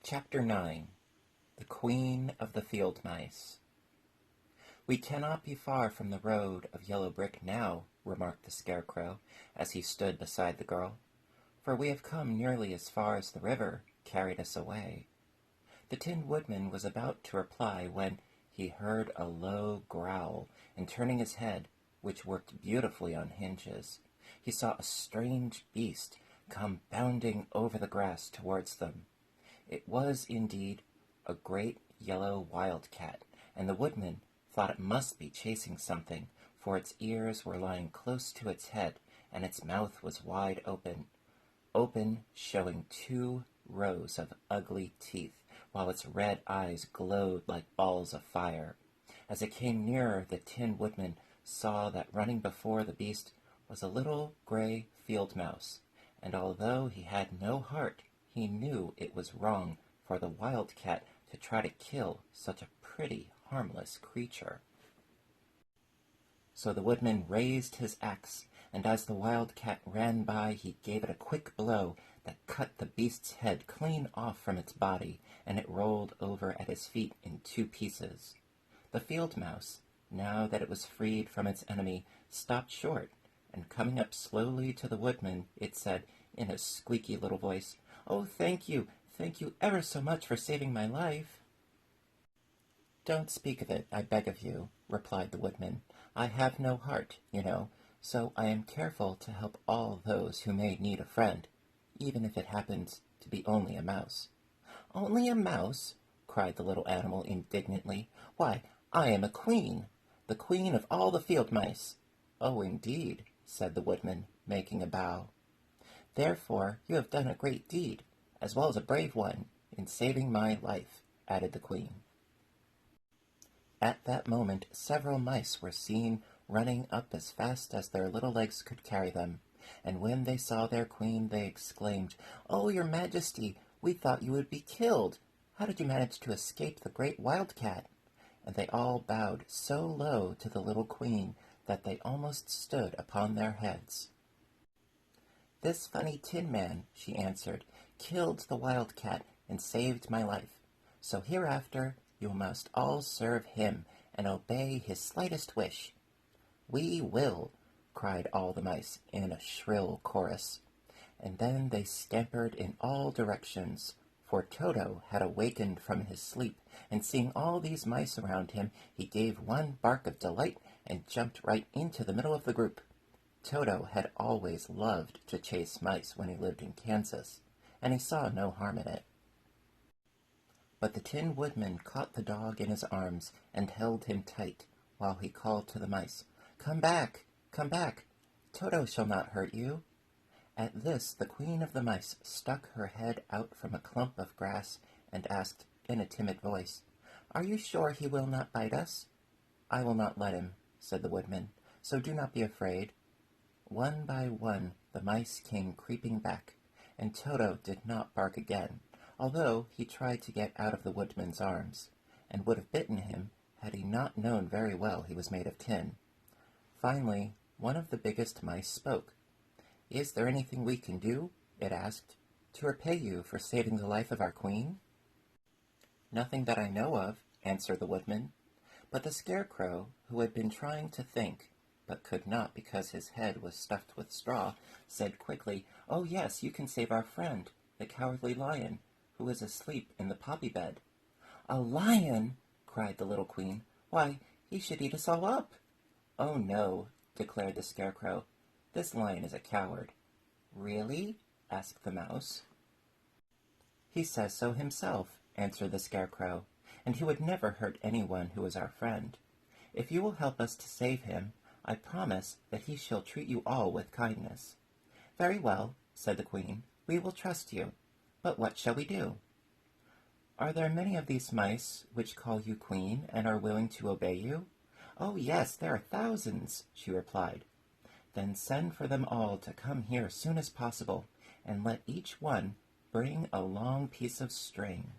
Chapter 9. The Queen of the Field Mice. "We cannot be far from the road of yellow brick now," remarked the Scarecrow, as he stood beside the girl, "for we have come nearly as far as the river carried us away." The Tin Woodman was about to reply when he heard a low growl, and turning his head, which worked beautifully on hinges, he saw a strange beast come bounding over the grass towards them. It was, indeed, a great yellow wildcat, and the woodman thought it must be chasing something, for its ears were lying close to its head, and its mouth was wide open, showing 2 rows of ugly teeth, while its red eyes glowed like balls of fire. As it came nearer, the Tin Woodman saw that running before the beast was a little gray field mouse, and although he had no heart, he knew it was wrong for the wildcat to try to kill such a pretty, harmless creature. So the woodman raised his axe, and as the wildcat ran by, he gave it a quick blow that cut the beast's head clean off from its body, and it rolled over at his feet in 2 pieces. The field mouse, now that it was freed from its enemy, stopped short, and coming up slowly to the woodman, it said, in a squeaky little voice, "Oh, thank you ever so much for saving my life." "Don't speak of it, I beg of you," replied the woodman. "I have no heart, you know, so I am careful to help all those who may need a friend, even if it happens to be only a mouse." "Only a mouse?" cried the little animal indignantly. "Why, I am a queen, the queen of all the field mice." "Oh, indeed," said the woodman, making a bow. "Therefore you have done a great deed, as well as a brave one, in saving my life," added the queen. At that moment several mice were seen running up as fast as their little legs could carry them, and when they saw their queen they exclaimed, "Oh, your Majesty, we thought you would be killed. How did you manage to escape the great wildcat?" And they all bowed so low to the little queen that they almost stood upon their heads. "This funny Tin Man," she answered, "killed the wildcat and saved my life. So hereafter you must all serve him and obey his slightest wish." "We will," cried all the mice in a shrill chorus. And then they scampered in all directions, for Toto had awakened from his sleep, and seeing all these mice around him, he gave one bark of delight and jumped right into the middle of the group. Toto had always loved to chase mice when he lived in Kansas, and he saw no harm in it. But the Tin Woodman caught the dog in his arms and held him tight, while he called to the mice, "Come back! Come back! Toto shall not hurt you." At this the Queen of the Mice stuck her head out from a clump of grass and asked, in a timid voice, "Are you sure he will not bite us?" "I will not let him," said the Woodman, "so do not be afraid." One by one the mice came creeping back, and Toto did not bark again, although he tried to get out of the woodman's arms, and would have bitten him had he not known very well he was made of tin. Finally, one of the biggest mice spoke. "Is there anything we can do," it asked, "to repay you for saving the life of our queen?" "Nothing that I know of," answered the woodman. But the Scarecrow, who had been trying to think, but could not because his head was stuffed with straw, said quickly, "Oh, yes, you can save our friend, the Cowardly Lion, who is asleep in the poppy bed." "A lion!" cried the little queen. "Why, he should eat us all up." "Oh, no," declared the Scarecrow. "This lion is a coward." "Really?" asked the mouse. "He says so himself," answered the Scarecrow, "and he would never hurt anyone who is our friend. If you will help us to save him, I promise that he shall treat you all with kindness." "Very well," said the Queen. "We will trust you. But what shall we do?" "Are there many of these mice which call you Queen and are willing to obey you?" "Oh, yes, there are thousands," she replied. "Then send for them all to come here as soon as possible, and let each one bring a long piece of string."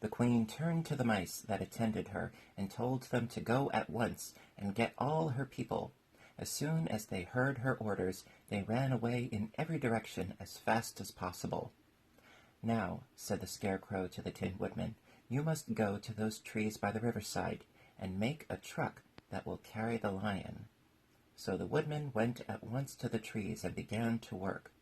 The Queen turned to the mice that attended her and told them to go at once and get all her people. As soon as they heard her orders, they ran away in every direction as fast as possible. "Now," said the Scarecrow to the Tin Woodman, "you must go to those trees by the riverside and make a truck that will carry the lion." So the Woodman went at once to the trees and began to work,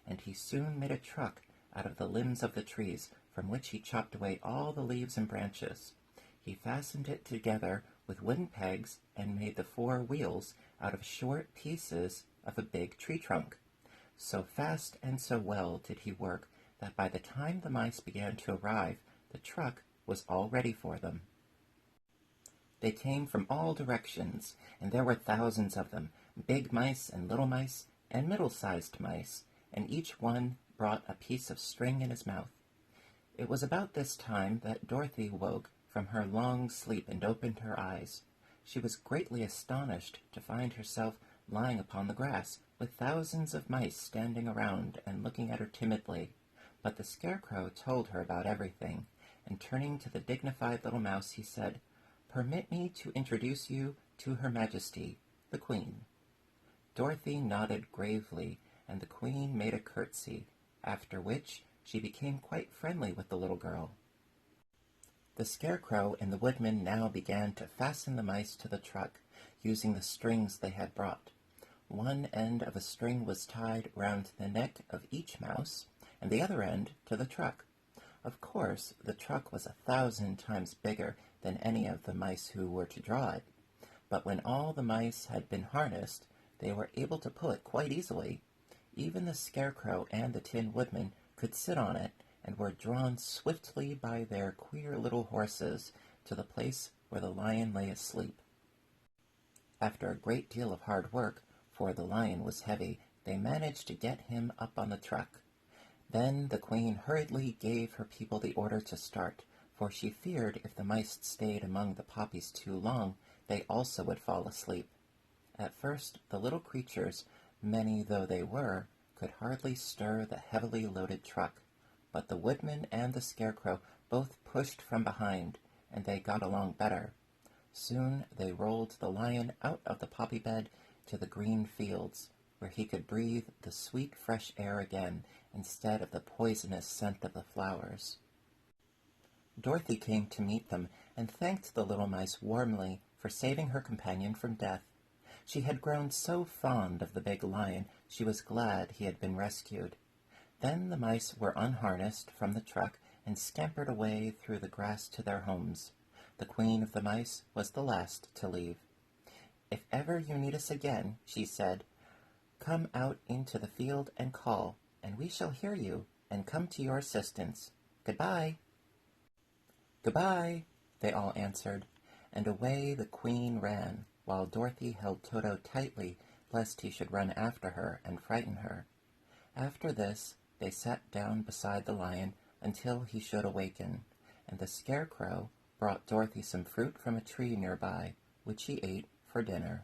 and he soon made a truck out of the limbs of the trees, from which he chopped away all the leaves and branches. He fastened it together with wooden pegs and made the four wheels out of short pieces of a big tree trunk. So fast and so well did he work that by the time the mice began to arrive, the truck was all ready for them. They came from all directions, and there were thousands of them, big mice and little mice and middle-sized mice, and each one brought a piece of string in his mouth. It was about this time that Dorothy woke from her long sleep and opened her eyes. She was greatly astonished to find herself lying upon the grass, with thousands of mice standing around and looking at her timidly. But the Scarecrow told her about everything, and turning to the dignified little mouse, he said, "Permit me to introduce you to Her Majesty, the Queen." Dorothy nodded gravely, and the Queen made a curtsy, after which she became quite friendly with the little girl. The Scarecrow and the Woodman now began to fasten the mice to the truck, using the strings they had brought. One end of a string was tied round the neck of each mouse, and the other end to the truck. Of course, the truck was 1,000 times bigger than any of the mice who were to draw it, but when all the mice had been harnessed, they were able to pull it quite easily. Even the Scarecrow and the Tin Woodman could sit on it, and were drawn swiftly by their queer little horses to the place where the lion lay asleep. After a great deal of hard work, for the lion was heavy, they managed to get him up on the truck. Then the Queen hurriedly gave her people the order to start, for she feared if the mice stayed among the poppies too long, they also would fall asleep. At first, the little creatures, many though they were, could hardly stir the heavily loaded truck, but the Woodman and the Scarecrow both pushed from behind, and they got along better. Soon they rolled the lion out of the poppy bed to the green fields, where he could breathe the sweet fresh air again instead of the poisonous scent of the flowers. Dorothy came to meet them and thanked the little mice warmly for saving her companion from death. She had grown so fond of the big lion she was glad he had been rescued. Then the mice were unharnessed from the truck and scampered away through the grass to their homes. The Queen of the Mice was the last to leave. "If ever you need us again," she said, "come out into the field and call, and we shall hear you and come to your assistance. Goodbye." "Goodbye," they all answered, and away the Queen ran, while Dorothy held Toto tightly lest he should run after her and frighten her. After this, they sat down beside the lion until he should awaken, and the Scarecrow brought Dorothy some fruit from a tree nearby, which she ate for dinner.